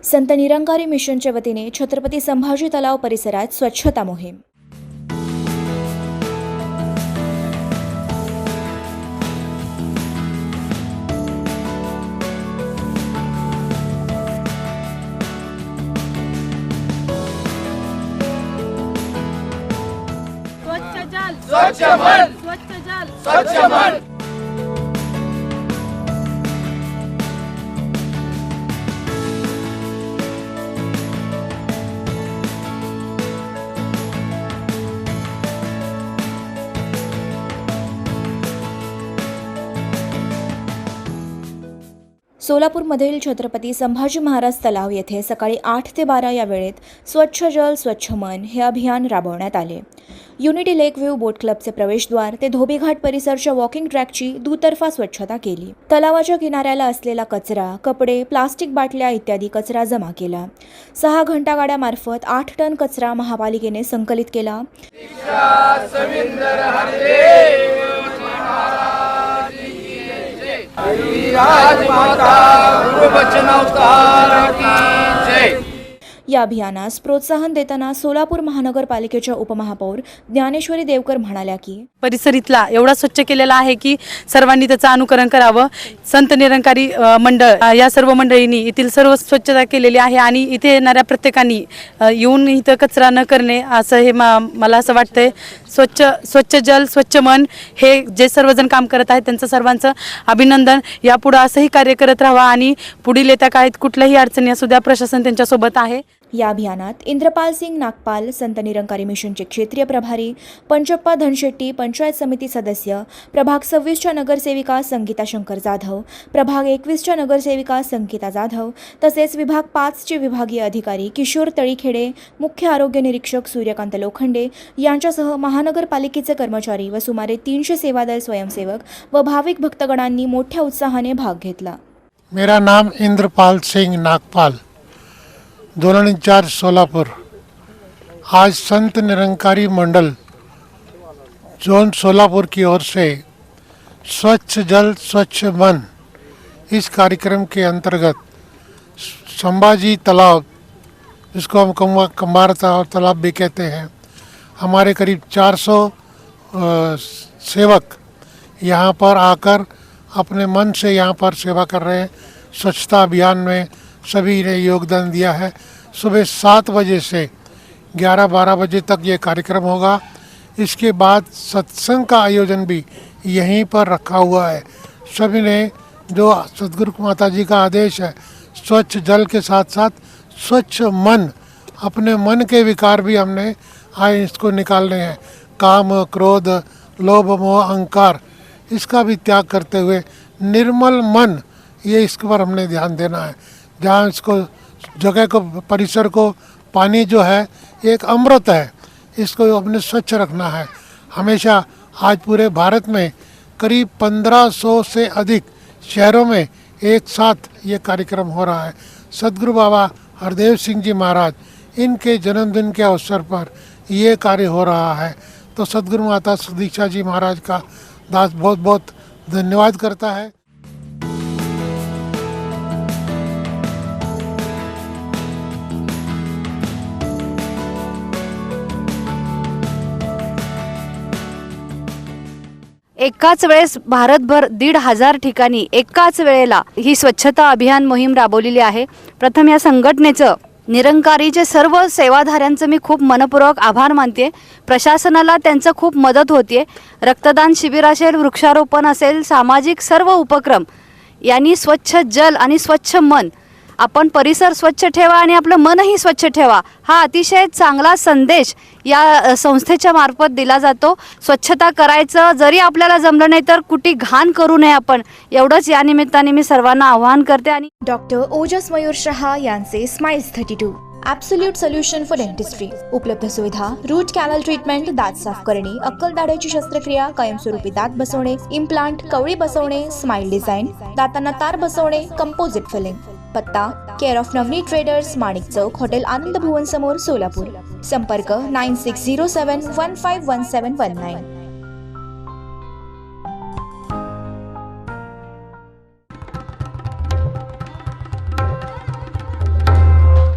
संत निरंकारी मिशनच्या वतीने छत्रपती संभाजी तलाव परिसरात स्वच्छता मोहीम. स्वच्छ जल, स्वच्छ मन, स्वच्छ जल, स्वच्छ मन. सोलापूरमधील छत्रपती संभाजी महाराज तलाव येथे सकाळी 8 ते 12 या वेळेत स्वच्छ जल स्वच्छ मन हे अभियान राबवण्यात आले. युनिटी लेक व्ह्यू बोट क्लबचे प्रवेशद्वार ते धोबीघाट परिसरच्या वॉकिंग ट्रॅकची दुतर्फा स्वच्छता केली. तलावाच्या किनाऱ्याला असलेला कचरा, कपडे, प्लास्टिक बाटल्या इत्यादी कचरा जमा केला. 6 घंटागाड्यामार्फत 8 टन कचरा महापालिकेने संकलित केला. राजमाता गुरुबचन की जय. या अभियानास प्रोत्साहन देताना सोलापूर महानगरपालिकेच्या उपमहापौर ज्ञानेश्वरी देवकर म्हणाल्या की परिसर इथला एवढा स्वच्छ केलेला आहे की सर्वांनी त्याचं अनुकरण करावं. संत निरंकारी मंडळ या सर्व मंडळींनी येथील सर्व स्वच्छता केलेली आहे आणि इथे येणाऱ्या प्रत्येकाने येऊन इथं कचरा न करणे असं हे मला असं वाटतंय. स्वच्छ जल स्वच्छ मन हे जे सर्वजण काम करत आहेत त्यांचं सर्वांचं अभिनंदन. यापुढे असंही कार्य करत राहावं आणि पुढील येत्या काळात कुठल्याही अडचणी असू द्या प्रशासन त्यांच्यासोबत आहे. या अभियानात इंद्रपाल सिंग नागपाल संत निरंकारी मिशनचे क्षेत्रीय प्रभारी, पंचप्पा धनशेट्टी पंचायत समिती सदस्य, प्रभाग 26च्या नगरसेविका संगीता शंकर जाधव, प्रभाग 21च्या नगरसेविका संगीता जाधव तसेच विभाग 5चे विभागीय अधिकारी किशोर तळीखेडे, मुख्य आरोग्य निरीक्षक सूर्यकांत लोखंडे यांच्यासह महानगरपालिकेचे कर्मचारी व सुमारे 300 सेवादल स्वयंसेवक व भाविक भक्तगणांनी मोठ्या उत्साहाने भाग घेतला. मेरा नाम इंद्रपाल सिंह नागपाल, जोनल इंचार्ज सोलापुर. आज संत निरंकारी मंडल जोन सोलापुर की ओर से स्वच्छ जल स्वच्छ मन इस कार्यक्रम के अंतर्गत संभाजी तालाब, जिसको हम कंबार तालाब भी कहते हैं, हमारे करीब 400 सेवक यहाँ पर आकर अपने मन से यहाँ पर सेवा कर रहे हैं. स्वच्छता अभियान में सभी ने योगदान दिया है. सुबह 7 बजे से 11-12 बजे तक ये कार्यक्रम होगा. इसके बाद सत्संग का आयोजन भी यहीं पर रखा हुआ है. सभी ने जो सदगुरु माता जी का आदेश है, स्वच्छ जल के साथ साथ स्वच्छ मन, अपने मन के विकार भी हमने आज इसको निकालने हैं. काम, क्रोध, लोभ, मोह, अहंकार, इसका भी त्याग करते हुए निर्मल मन, ये इसके पर हमने ध्यान देना है. जहाँ इसको जगह को, परिसर को, पानी जो है एक अमृत है, इसको अपने स्वच्छ रखना है हमेशा. आज पूरे भारत में करीब 1500 से अधिक शहरों में एक साथ ये कार्यक्रम हो रहा है. सदगुरु बाबा हरदेव सिंह जी महाराज, इनके जन्मदिन के अवसर पर ये कार्य हो रहा है. तो सदगुरु माता सुदीक्षा जी महाराज का दास बहुत बहुत धन्यवाद करता है. एकाच वेळेस भारतभर 1,500 ठिकाणी एकाच वेळेला ही स्वच्छता अभियान मोहीम राबवलेली आहे. प्रथम या संघटनेचं, निरंकारीचे सर्व सेवाधाऱ्यांचं मी खूप मनपूर्वक आभार मानते. प्रशासनाला त्यांचं खूप मदत होते. रक्तदान शिबिर असेल, वृक्षारोपण असेल, सामाजिक सर्व उपक्रम यांनी स्वच्छ जल आणि स्वच्छ मन, आपण परिसर स्वच्छ ठेवा आणि आपलं मनही स्वच्छ ठेवा, हा अतिशय चांगला संदेश या संस्थेच्या मार्फत दिला जातो. स्वच्छता करायचं जरी आपल्याला जमलं नाही तर कुठे घाण करू नये आपण, एवढंच या निमित्ताने मी सर्वांना आवाहन करते. आणि डॉक्टर ओजस मयूर शहा यांचे smiles 32 absolute solution for dentistry. उपलब्ध सुविधा: रूट कॅनल ट्रीटमेंट, दात साफ करणे, अक्कल दाढेची शस्त्रक्रिया, कायमस्वरूपी दात बसवणे, इम्प्लांट, कवळी बसवणे, स्माइल डिझाईन, दातांना तार बसवणे, कंपोजिट फिलिंग. पत्ता: care of Navneet traders, Manik Chowk, hotel Anand Bhuvan समोर, सोलापूर. संपर्क: 9607151719.